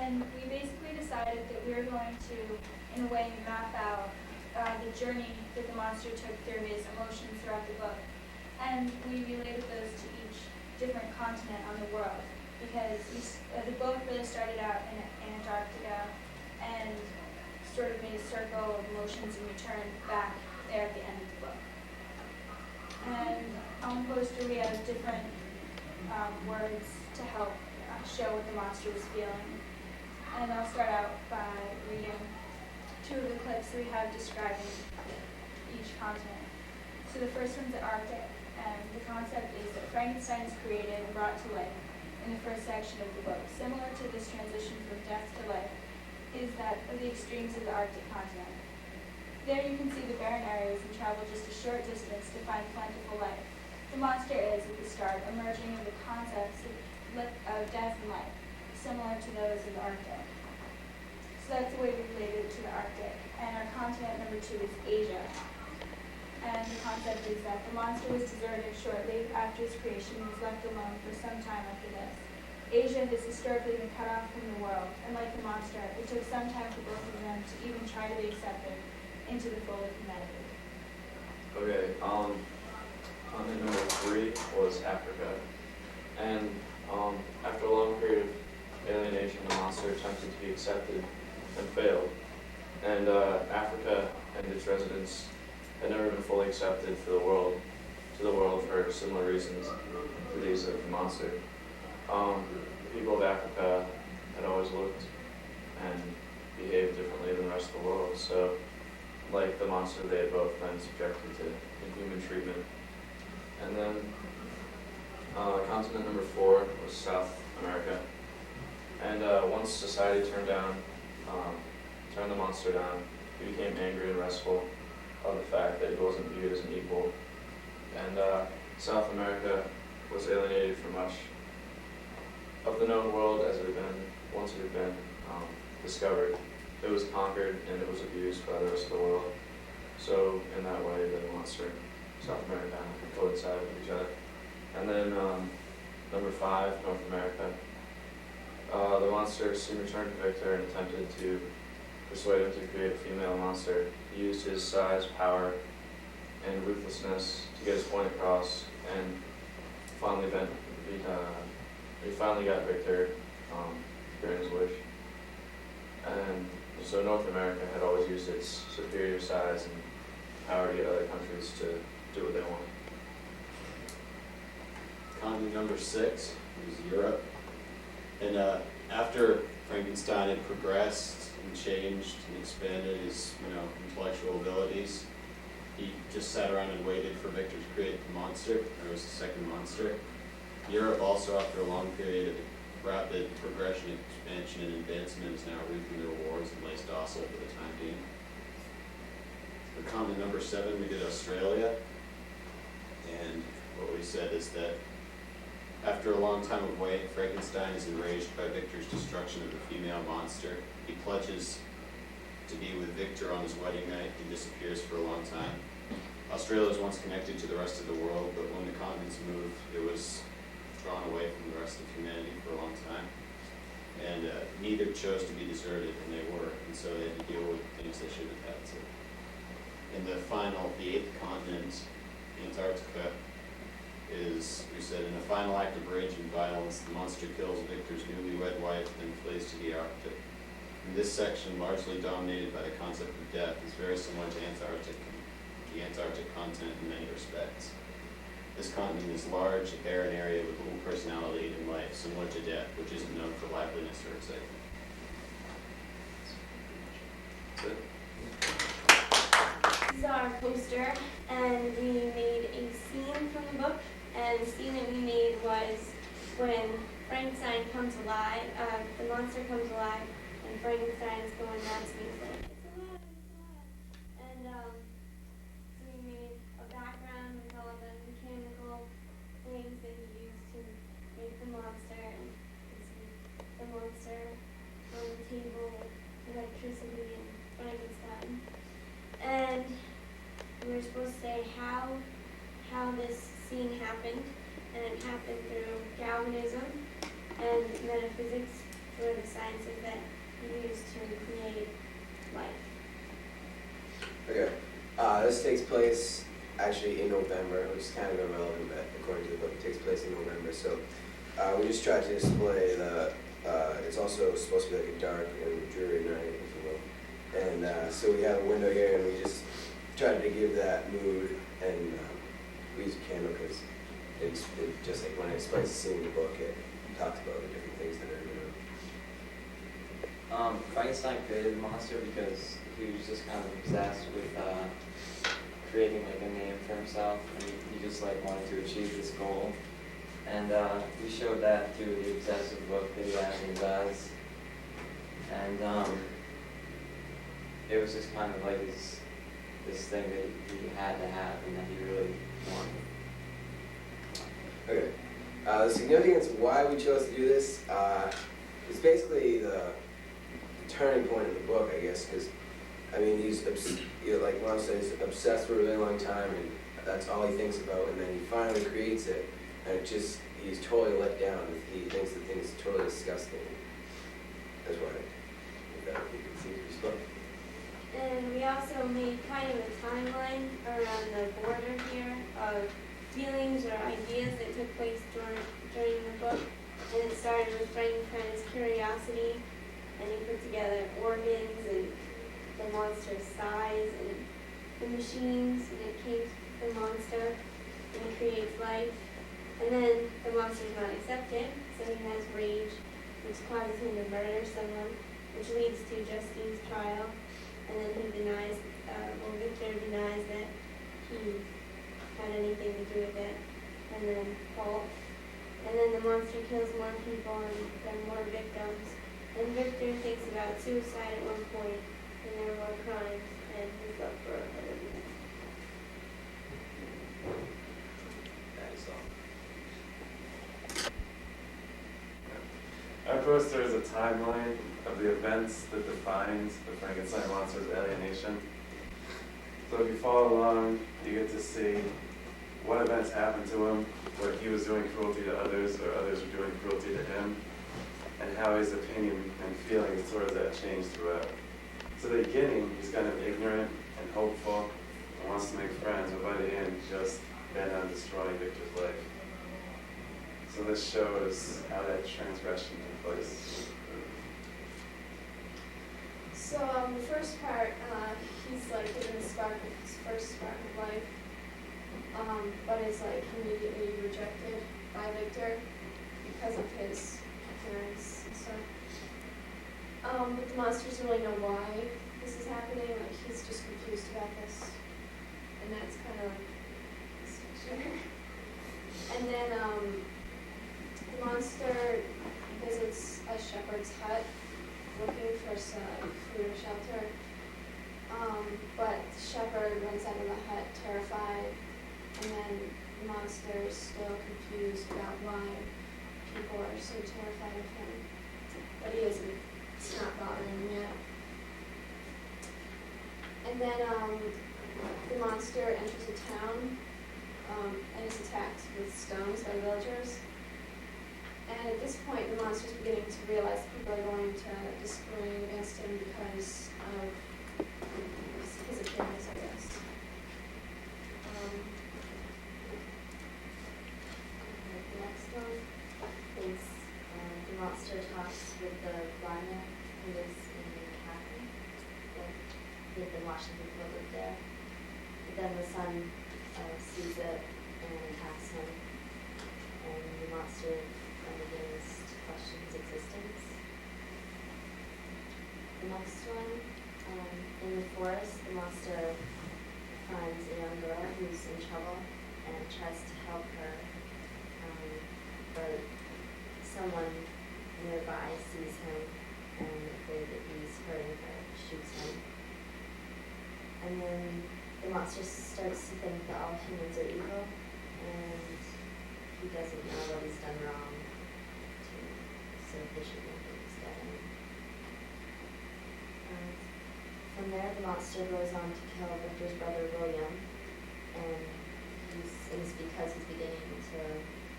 And we basically decided that we were going to, in a way, map out the journey that the monster took through his emotions throughout the book. And we related those to each different continent on the world, because the book really started out in Antarctica and sort of made a circle of emotions and returned back there at the end of the book. And on the poster we have different words to help show what the monster was feeling. And I'll start out by reading two of the clips we have describing each continent. So the first one's the Arctic, and the concept is that Frankenstein is created and brought to life in the first section of the book. Similar to this transition from death to life is that of the extremes of the Arctic continent. There you can see the barren areas and travel just a short distance to find plentiful life. The monster is, at the start, emerging of the concepts of death and life, similar to those of the Arctic. So that's the way we relate it to the Arctic. And our continent number 2 is Asia. And the concept is that the monster was deserted shortly after its creation and was left alone for some time after this. Asia has historically been cut off from the world, and like the monster, it took some time for both of them to even try to be accepted into the fold of humanity. Okay, continent number 3 was Africa. And after a long period of alienation, the monster attempted to be accepted and failed. And Africa and its residents had never been fully accepted to the world for similar reasons to these of the monster. The people of Africa had always looked and behaved differently than the rest of the world. So, like the monster, they had both been subjected to inhuman treatment. And then continent number 4 was South America. And once society turned the monster down, he became angry and restful of the fact that he wasn't viewed as an equal. And South America was alienated from much of the known world as it had been, once it had been discovered. It was conquered and it was abused by the rest of the world. So in that way, the monster and South America coincided with each other. And then number 5, North America. The monster soon returned to Victor and attempted to persuade him to create a female monster. He used his size, power, and ruthlessness to get his point across, and he finally got Victor during his wish. And so North America had always used its superior size and power to get other countries to do what they wanted. Continent number 6 was Europe. And after Frankenstein had progressed and changed and expanded his intellectual abilities, he just sat around and waited for Victor to create the monster. There was the second monster. Europe also, after a long period of rapid progression, expansion, and advancement, is now reaping the rewards and lays docile for the time being. For continent number 7, we did Australia. And what we said is that after a long time of wait, Frankenstein is enraged by Victor's destruction of the female monster. He pledges to be with Victor on his wedding night and disappears for a long time. Australia was once connected to the rest of the world, but when the continents moved, it was drawn away from the rest of humanity for a long time. And neither chose to be deserted, and they were, and so they had to deal with things they should have had to. And the 8th continent, Antarctica, is, we said, in a final act of rage and violence, the monster kills Victor's newlywed wife and flees to the Arctic. And this section, largely dominated by the concept of death, is very similar to the Antarctic continent in many respects. This continent is large, a barren area with little personality and life, similar to death, which isn't known for liveliness or excitement. This is our poster, and we made a scene from the book. And the scene that we made was when Frankenstein comes alive, the monster comes alive, and Frankenstein is going nuts, and he's like, it's alive, it's alive. And so we made a background with all the mechanical things that he used to make the monster, and you see the monster on the table with electricity and Frankenstein. And we were supposed to say how this scene happened, and it happened through galvanism and metaphysics were the sciences that he used to create life. Okay. This takes place actually in November, which is kind of irrelevant, but according to the book, it takes place in November. So we just tried to display the. It's also supposed to be like a dark and dreary night, if you will. And so we have a window here, and we just tried to give that mood. And we used a candle because it just like when it explains the scene in the book, it talks about the different things that are going on. Frankenstein created the monster because he was just kind of obsessed with creating like a name for himself, and he just like wanted to achieve this goal. And we showed that through the obsessive look that he has and does. And it was just kind of like this thing that he had to have and that he really wanted. Okay. The significance of why we chose to do this is basically the turning point of the book, I guess, because, I mean, he's, like Mom said, he's obsessed for a really long time, and that's all he thinks about, and then he finally creates it, and it just, he's totally let down. He thinks the thing's totally disgusting. That's why, you can see this book. And we also made kind of a timeline around the border here of feelings or ideas that took place during the book. And it started with Frankenstein's curiosity, and he put together organs and the monster's size and the machines, and it came to the monster, and he creates life. And then the monster's not accepted, so he has rage, which causes him to murder someone, which leads to Justine's trial. And then he denies, Victor denies that he had anything to do with it. And then Paul. And then the monster kills more people and there are more victims. And Victor thinks about suicide at one point, and there are more crimes, and his love for a better life. That is all. Our poster is a timeline of the events that defines the Frankenstein monster's alienation. So if you follow along, you get to see what events happened to him, where he was doing cruelty to others, or others were doing cruelty to him, and how his opinion and feelings towards that changed throughout. So at the beginning, he's kind of ignorant and hopeful and wants to make friends, but by the end, just bent on destroying Victor's life. So this shows how that transgression took place. So the first part, he's like given his first spark of life, but is like immediately rejected by Victor because of his appearance and stuff. But the monster doesn't really know why this is happening. Like he's just confused about this, and that's kind of like this picture. And then the monster visits a shepherd's hut, looking for some food or shelter. But the shepherd runs out of the hut terrified, and then the monster is still confused about why people are so terrified of him. But he isn't, it's not bothering him yet. And then the monster enters a town and is attacked with stones by villagers. And at this point, the monster's beginning to realize that people are going to disagree against him because of his appearance, I guess. The next one is the monster talks with the blind man who lives in Catherine. They've been watching people live there. But then the son sees it and attacks him, and the monster begins to question his existence. The next one, in the forest, the monster finds a young girl who's in trouble and tries to help her, but someone nearby sees him and afraid that he's hurting her, shoots him. And then the monster starts to think that all humans are evil, and he doesn't know what he's done wrong, so they should make him instead. From there, the monster goes on to kill Victor's brother William, and it's because he's beginning to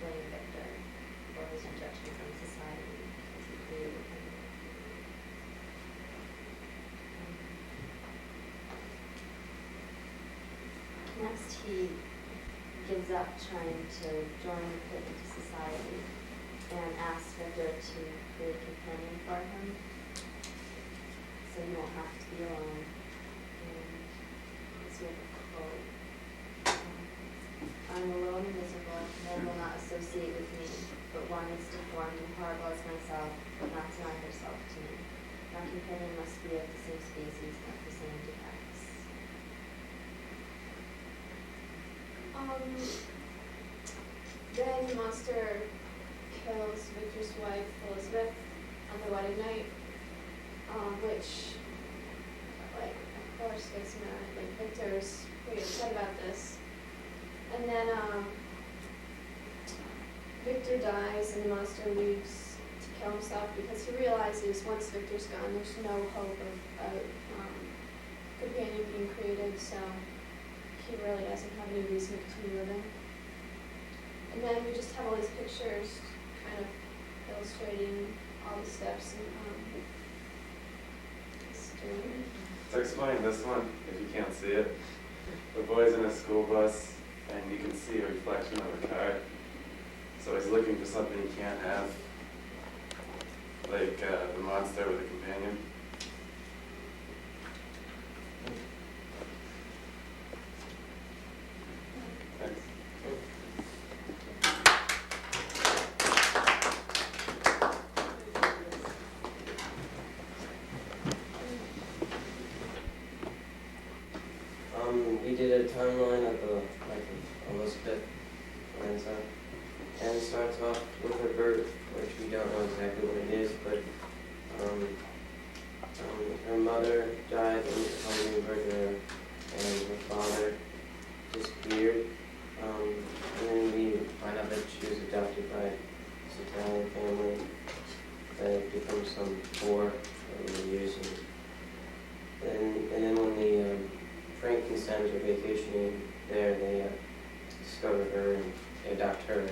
blame Victor for his rejection from society because he created him. he gives up trying to join the pit into society and asks Victor to create a companion for him so he won't have to be alone. And it's with a quote. I'm alone and miserable, men will not associate with me, but one is deformed and horrible as myself, will not deny herself to me. My companion must be of the same species, not the same defects. Then the monster kills Victor's wife, Elizabeth, on their wedding night, which, like, of course gets mad. Like, Victor's pretty upset about this. And then, Victor dies and the monster leaves to kill himself because he realizes once Victor's gone, there's no hope of a companion being created, so he really doesn't have any reason to continue living. And then we just have all these pictures kind of illustrating all the steps in this journey. To explain this one, if you can't see it, the boy's in a school bus and you can see a reflection of a car. So he's looking for something he can't have, like the monster with a companion. Thanks. We did a timeline of the life of Elizabeth grandson, and it starts off with her birth, which we don't know exactly what it is, but her mother died in the company birth her, and her father disappeared. And then we find out that she was adopted by this Italian family that becomes some poor over the years. And then when the Frankensteins are vacationing there, they discover her and they adopt her.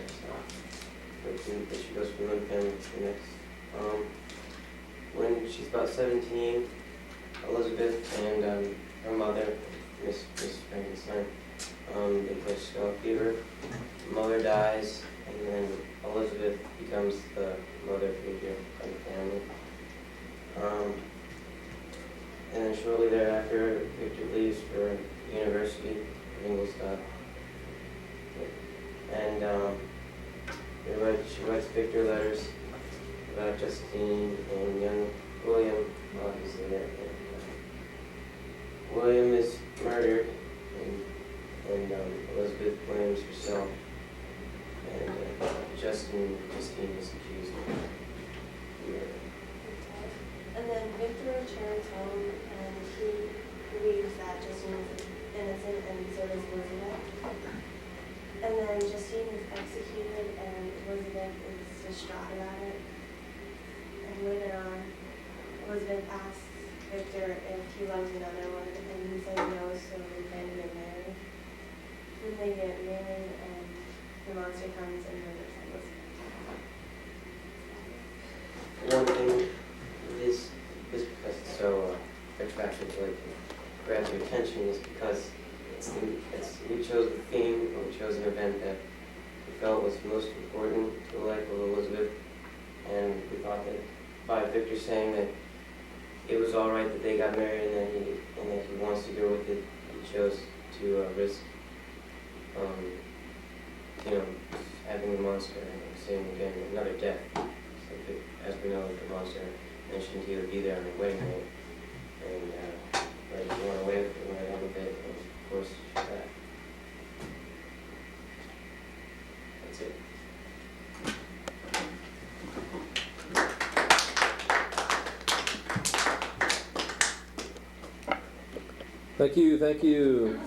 So she goes from one family to the next. When she's about 17, Elizabeth and her mother, Miss Frankenstein, they catch scarlet fever. Mother dies, and then Elizabeth becomes the mother figure of the family. And then shortly thereafter, Victor leaves for university in Ingolstadt. And she writes Victor letters about Justine and young William while he's there. And, William is murdered, and Elizabeth blames herself. And Justine is accused of murder. And then Victor returns home and he believes that Justine is innocent and so does Elizabeth. And then Justine is executed and Elizabeth is distraught about it. And later on, Elizabeth asks Victor if he loves another one and he says no, so they plan to get married. Then they get married and the monster comes and murders Elizabeth. One thing, this because it's so attractive to like grab your attention is because we chose the theme, or we chose an event that we felt was most important to the life of Elizabeth, and we thought that by Victor saying that it was all right that they got married and that he wants to go with it, he chose to risk having the monster and seeing again another death. So as we know, the monster mentioned he would be there on the wedding night, and like he went away for a little bit, and of course that. That's it. Thank you.